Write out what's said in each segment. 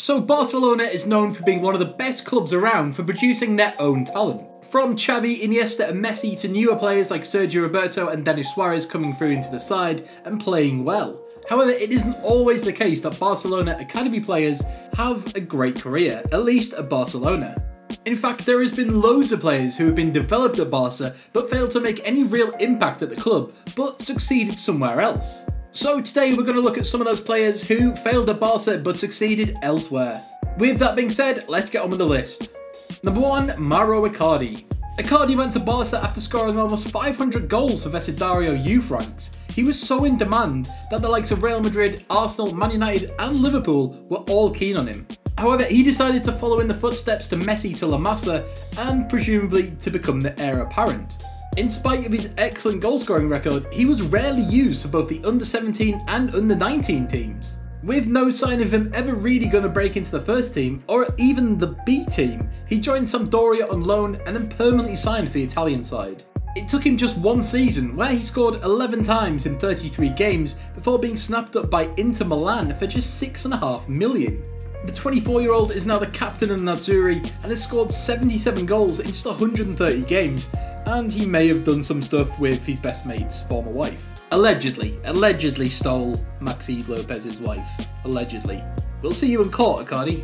So Barcelona is known for being one of the best clubs around for producing their own talent. From Xavi, Iniesta and Messi to newer players like Sergio Roberto and Denis Suarez coming through into the side and playing well. However, it isn't always the case that Barcelona academy players have a great career, at least at Barcelona. In fact, there has been loads of players who have been developed at Barca but failed to make any real impact at the club, but succeeded somewhere else. So today we're going to look at some of those players who failed at Barca but succeeded elsewhere. With that being said, let's get on with the list. Number 1, Mauro Icardi. Icardi went to Barca after scoring almost 500 goals for Vecindario youth ranks. He was so in demand that the likes of Real Madrid, Arsenal, Man United and Liverpool were all keen on him. However, he decided to follow in the footsteps to Messi to La Masia and presumably to become the heir apparent. In spite of his excellent goal-scoring record, he was rarely used for both the under-17 and under-19 teams. With no sign of him ever really going to break into the first team, or even the B team, he joined Sampdoria on loan and then permanently signed for the Italian side. It took him just one season, where he scored 11 times in 33 games before being snapped up by Inter Milan for just $6.5 million. The 24-year-old is now the captain of Nerazzurri and has scored 77 goals in just 130 games, and he may have done some stuff with his best mate's former wife. Allegedly stole Maxi Lopez's wife. Allegedly. We'll see you in court, Icardi.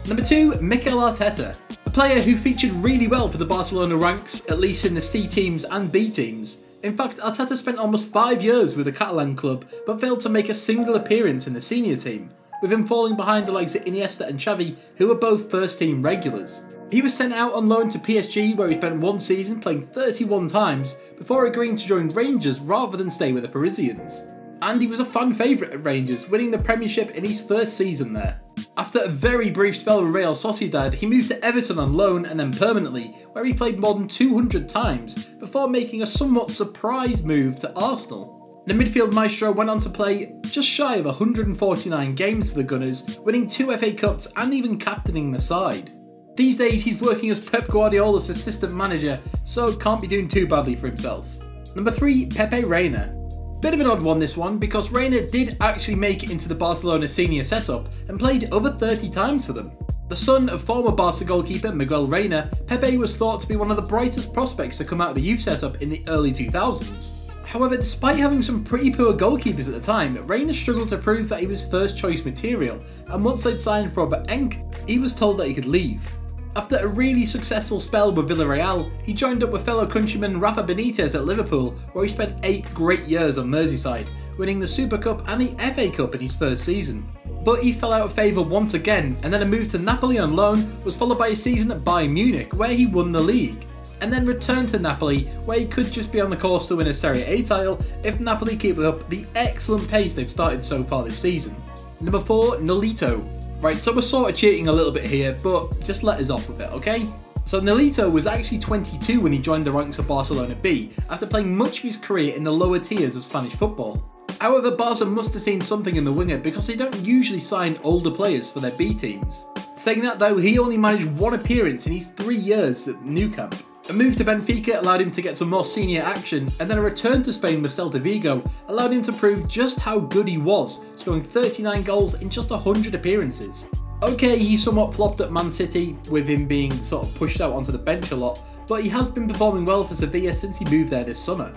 Number 2, Michiel Arteta. A player who featured really well for the Barcelona ranks, at least in the C teams and B teams. In fact, Arteta spent almost 5 years with the Catalan club, but failed to make a single appearance in the senior team, with him falling behind the likes of Iniesta and Xavi, who were both first team regulars. He was sent out on loan to PSG, where he spent one season playing 31 times before agreeing to join Rangers rather than stay with the Parisians. And he was a fan favourite at Rangers, winning the Premiership in his first season there. After a very brief spell with Real Sociedad, he moved to Everton on loan and then permanently, where he played more than 200 times before making a somewhat surprise move to Arsenal. The midfield maestro went on to play just shy of 149 games for the Gunners, winning 2 FA Cups and even captaining the side. These days he's working as Pep Guardiola's assistant manager, so can't be doing too badly for himself. Number 3, Pepe Reina. Bit of an odd one this one, because Reina did actually make it into the Barcelona senior setup and played over 30 times for them. The son of former Barca goalkeeper Michiel Arteta, Pepe was thought to be one of the brightest prospects to come out of the youth setup in the early 2000s. However, despite having some pretty poor goalkeepers at the time, Reina struggled to prove that he was first choice material, and once they'd signed for Robert Enke, he was told that he could leave. After a really successful spell with Villarreal, he joined up with fellow countryman Rafa Benitez at Liverpool, where he spent 8 great years on Merseyside, winning the Super Cup and the FA Cup in his first season. But he fell out of favour once again, and then a move to Napoli on loan was followed by a season at Bayern Munich, where he won the league, and then returned to Napoli, where he could just be on the course to win a Serie A title if Napoli keep up the excellent pace they've started so far this season. Number 4, Nolito. Right, so we're sort of cheating a little bit here, but just let us off with it, okay? So Nolito was actually 22 when he joined the ranks of Barcelona B, after playing much of his career in the lower tiers of Spanish football. However, Barca must have seen something in the winger, because they don't usually sign older players for their B teams. Saying that though, he only managed one appearance in his 3 years at Nou Camp. A move to Benfica allowed him to get some more senior action, and then a return to Spain with Celta Vigo allowed him to prove just how good he was, scoring 39 goals in just 100 appearances. Okay, he somewhat flopped at Man City, with him being sort of pushed out onto the bench a lot, but he has been performing well for Sevilla since he moved there this summer.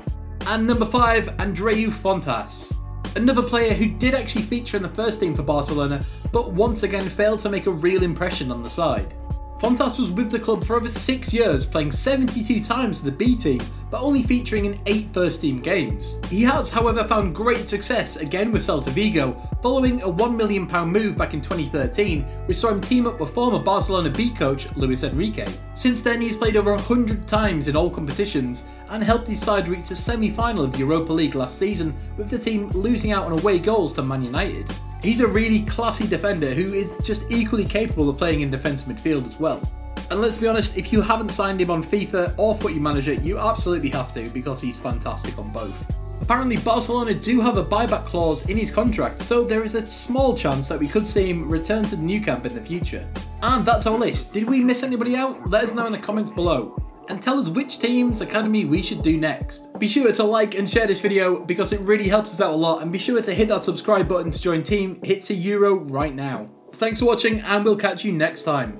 And number 5, Andreu Fontas. Another player who did actually feature in the first team for Barcelona, but once again failed to make a real impression on the side. Fontas was with the club for over 6 years, playing 72 times for the B team, but only featuring in 8 first team games. He has, however, found great success again with Celta Vigo, following a £1 million move back in 2013, which saw him team up with former Barcelona B coach Luis Enrique. Since then, he's played over 100 times in all competitions, and helped his side reach the semi-final of the Europa League last season, with the team losing out on away goals to Man United. He's a really classy defender who is just equally capable of playing in defensive midfield as well. And let's be honest, if you haven't signed him on FIFA or Footy Manager, you absolutely have to, because he's fantastic on both. Apparently Barcelona do have a buyback clause in his contract, so there is a small chance that we could see him return to the Nou Camp in the future. And that's our list. Did we miss anybody out? Let us know in the comments below. And tell us which team's academy we should do next. Be sure to like and share this video because it really helps us out a lot, and be sure to hit that subscribe button to join Team Hitsa Euro right now. Thanks for watching, and we'll catch you next time.